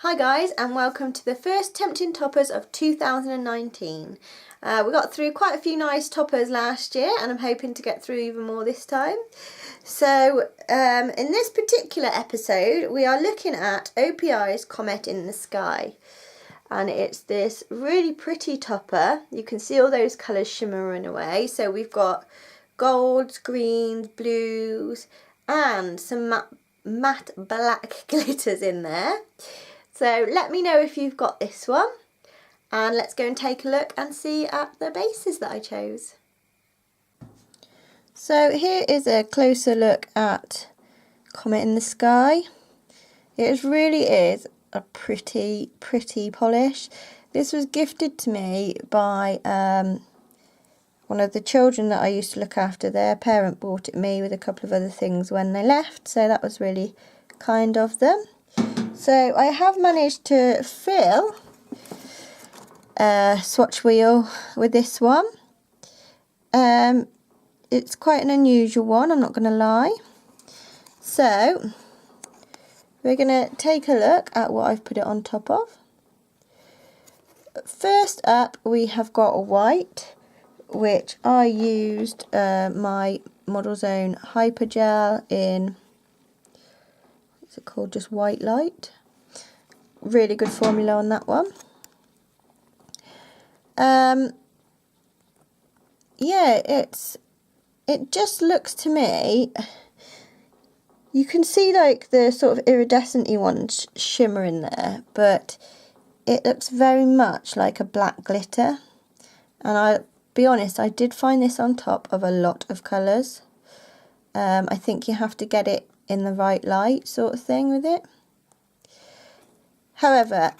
Hi guys, and welcome to the first Tempting Toppers of 2019. We got through quite a few nice toppers last year and I'm hoping to get through even more this time. So in this particular episode we are looking at OPI's Comet in the Sky. And it's this really pretty topper. You can see all those colours shimmering away. So we've got golds, greens, blues and some matte black glitters in there. So let me know if you've got this one, and let's go and take a look and see at the bases that I chose. So here is a closer look at Comet in the Sky. It really is a pretty polish. This was gifted to me by one of the children that I used to look after. Their parent bought it me with a couple of other things when they left, so that was really kind of them. So I have managed to fill a swatch wheel with this one. It's quite an unusual one, I'm not going to lie. So we're going to take a look at what I've put it on top of. First up we have got a white, which I used my Model's Own Hyper Gel in, what's it called, just White Light. Really good formula on that one. Yeah, it just looks to me, you can see like the sort of iridescent-y ones shimmer in there, but it looks very much like a black glitter. And I'll be honest, I did find this on top of a lot of colours. I think you have to get it in the right light sort of thing with it. However,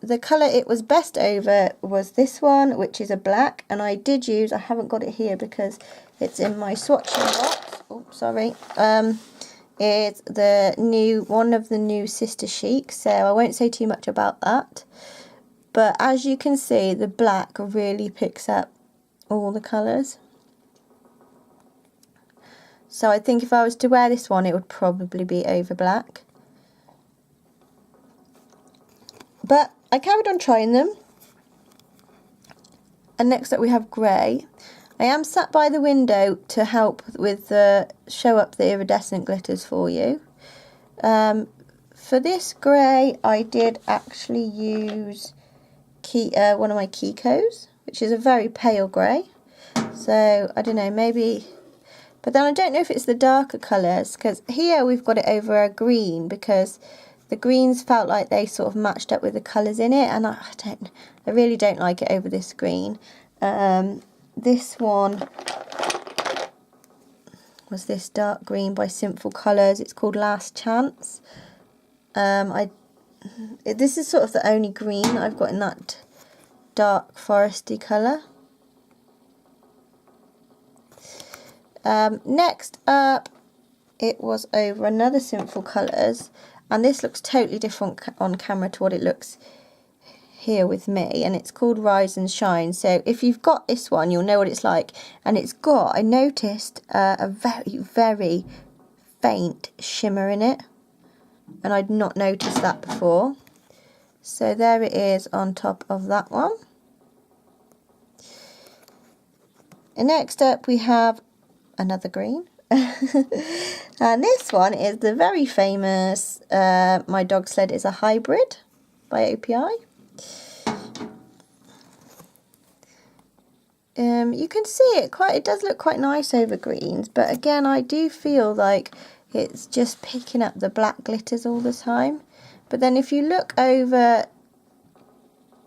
the colour it was best over was this one, which is a black, and I did use, I haven't got it here because it's in my swatching box, oops, sorry, it's the new, one of the new Sister Chic, so I won't say too much about that. But as you can see, the black really picks up all the colours. So I think if I was to wear this one, it would probably be over black. But I carried on trying them. And next up we have grey. I am sat by the window to help with the show up the iridescent glitters for you. For this grey I did actually use one of my Kikos, which is a very pale grey. So I don't know, maybe, but then I don't know if it's the darker colours, because here we've got it over a green, because the greens felt like they sort of matched up with the colours in it, and I really don't like it over this green. This one was this dark green by Simple Colours. It's called Last Chance. This is sort of the only green I've got in that dark foresty colour. Next up, it was over another Simple Colours, and this looks totally different on camera to what it looks here with me, and it's called Rise and Shine. So if you've got this one, you'll know what it's like, and it's got, I noticed, a very faint shimmer in it, and I'd not noticed that before. So there it is on top of that one. And next up we have another green. And this one is the very famous My Dog Sled is a Hybrid by OPI. You can see it does look quite nice over greens, but again I do feel like it's just picking up the black glitters all the time. But then if you look over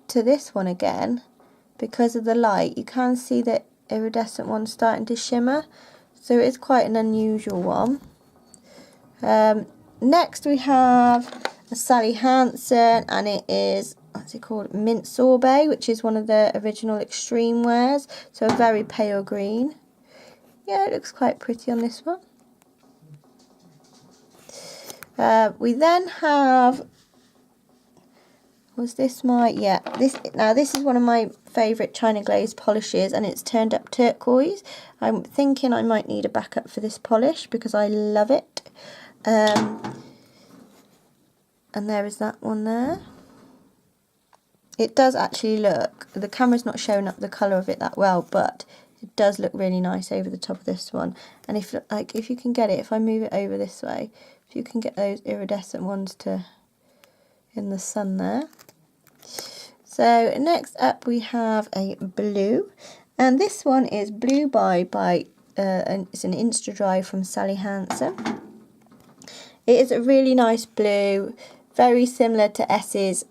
to this one again, because of the light, you can see the iridescent one starting to shimmer. So it is quite an unusual one. Next we have a Sally Hansen, and it is, what's it called, Mint Sorbet, which is one of the original extreme wears. So a very pale green. Yeah, it looks quite pretty on this one. We then have, was this my, yeah, this is one of my favourite China Glaze polishes, and it's turned up turquoise. I'm thinking I might need a backup for this polish because I love it. And there is that one there. It does actually look, the camera's not showing up the colour of it that well, but it does look really nice over the top of this one. And if you can get it, if I move it over this way, if you can get those iridescent ones to in the sun there. So next up we have a blue, and this one is Blue and it's an Insta Dry from Sally Hansen. It is a really nice blue, very similar to S's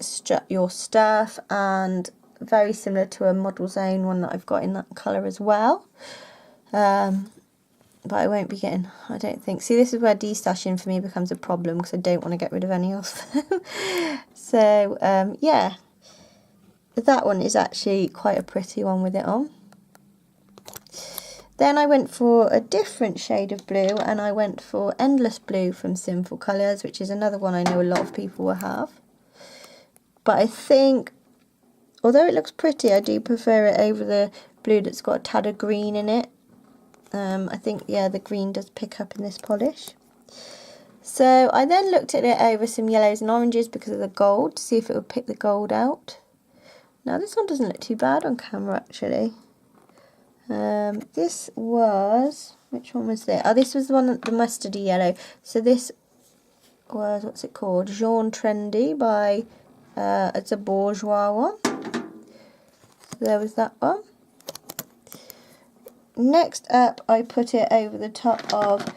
Your Stuff, and very similar to a Model's Own one that I've got in that colour as well. But I won't be getting, I don't think. See, this is where destashing for me becomes a problem because I don't want to get rid of any of them. So, yeah, that one is actually quite a pretty one with it on. Then I went for a different shade of blue, and I went for Endless Blue from Sinful Colours, which is another one I know a lot of people will have. But I think, although it looks pretty, I do prefer it over the blue that's got a tad of green in it. I think, yeah, the green does pick up in this polish. So I then looked at it over some yellows and oranges because of the gold, to see if it would pick the gold out. Now this one doesn't look too bad on camera actually. This was, which one was this? Oh, this was the one, the mustardy yellow. So this was, what's it called? Jaune Trendy by, it's a bourgeois one. So there was that one. Next up, I put it over the top of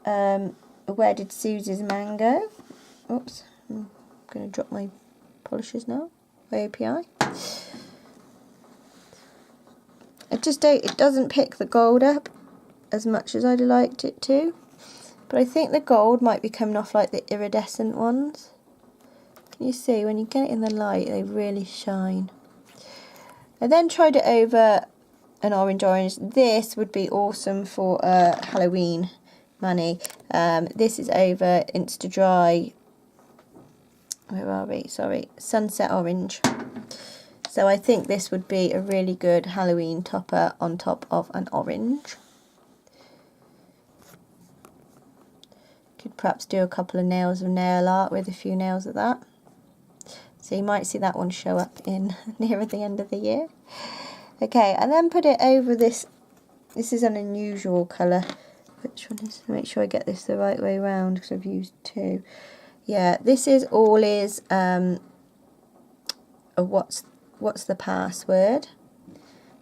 Where Did Susie's Man Go? Oops, I'm going to drop my polishes now. API. It doesn't pick the gold up as much as I'd liked it to, but I think the gold might be coming off like the iridescent ones. Can you see, when you get it in the light, they really shine. I then tried it over an orange. This would be awesome for Halloween money. This is over Insta Dry, where are we? Sorry, Sunset Orange. So I think this would be a really good Halloween topper on top of an orange. Could perhaps do a couple of nails of nail art with a few nails of that. So you might see that one show up in nearer the end of the year. Okay, and then put it over this. This is an unusual colour. Which one is? Make sure I get this the right way around because I've used two. Yeah, this is what's the password?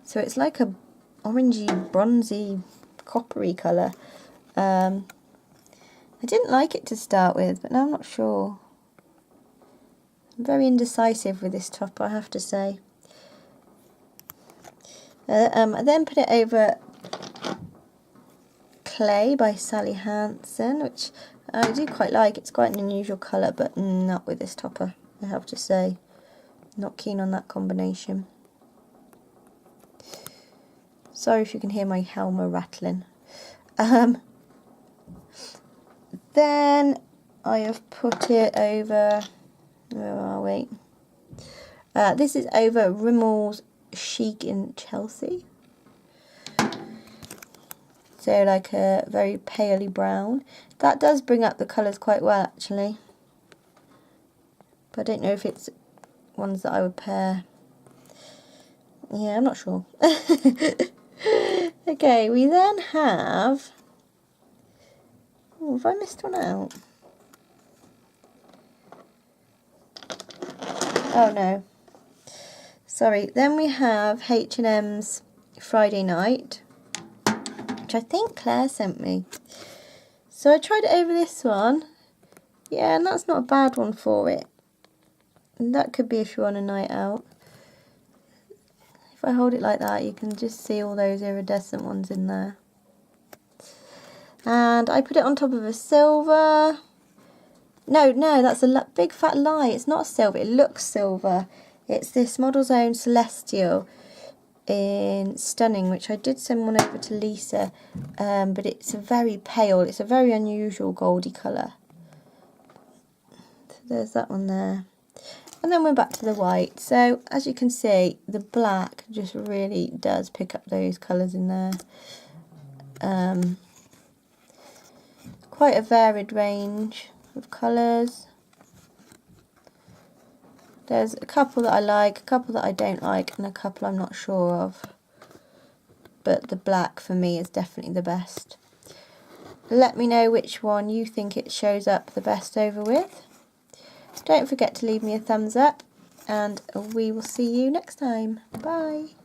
So it's like a orangey, bronzy, coppery colour. I didn't like it to start with, but now I'm not sure. I'm very indecisive with this top, I have to say. I then put it over Clay by Sally Hansen, which I do quite like. It's quite an unusual colour, but not with this topper, I have to say. Not keen on that combination. Sorry if you can hear my Helmer rattling. Then I have put it over, where are we? This is over Rimmel's Chic in Chelsea. So like a very paley brown. That does bring up the colours quite well actually. But I don't know if it's ones that I would pair. Yeah, I'm not sure. Okay, we then have... Oh, have I missed one out? Oh no. Sorry. Then we have H&M's Friday Night, which I think Claire sent me. So I tried it over this one. Yeah, and that's not a bad one for it. And that could be if you're on a night out. If I hold it like that, you can just see all those iridescent ones in there. And I put it on top of a silver. No, that's a big fat lie. It's not silver. It looks silver. It's this Model's Own Celestial in Stunning, which I did send one over to Lisa. But it's a very pale. It's a very unusual goldy colour. So there's that one there. And then we're back to the white. So as you can see, the black just really does pick up those colours in there. Quite a varied range of colours. There's a couple that I like, a couple that I don't like, and a couple I'm not sure of. But the black for me is definitely the best. Let me know which one you think it shows up the best over with. Don't forget to leave me a thumbs up, and we will see you next time. Bye.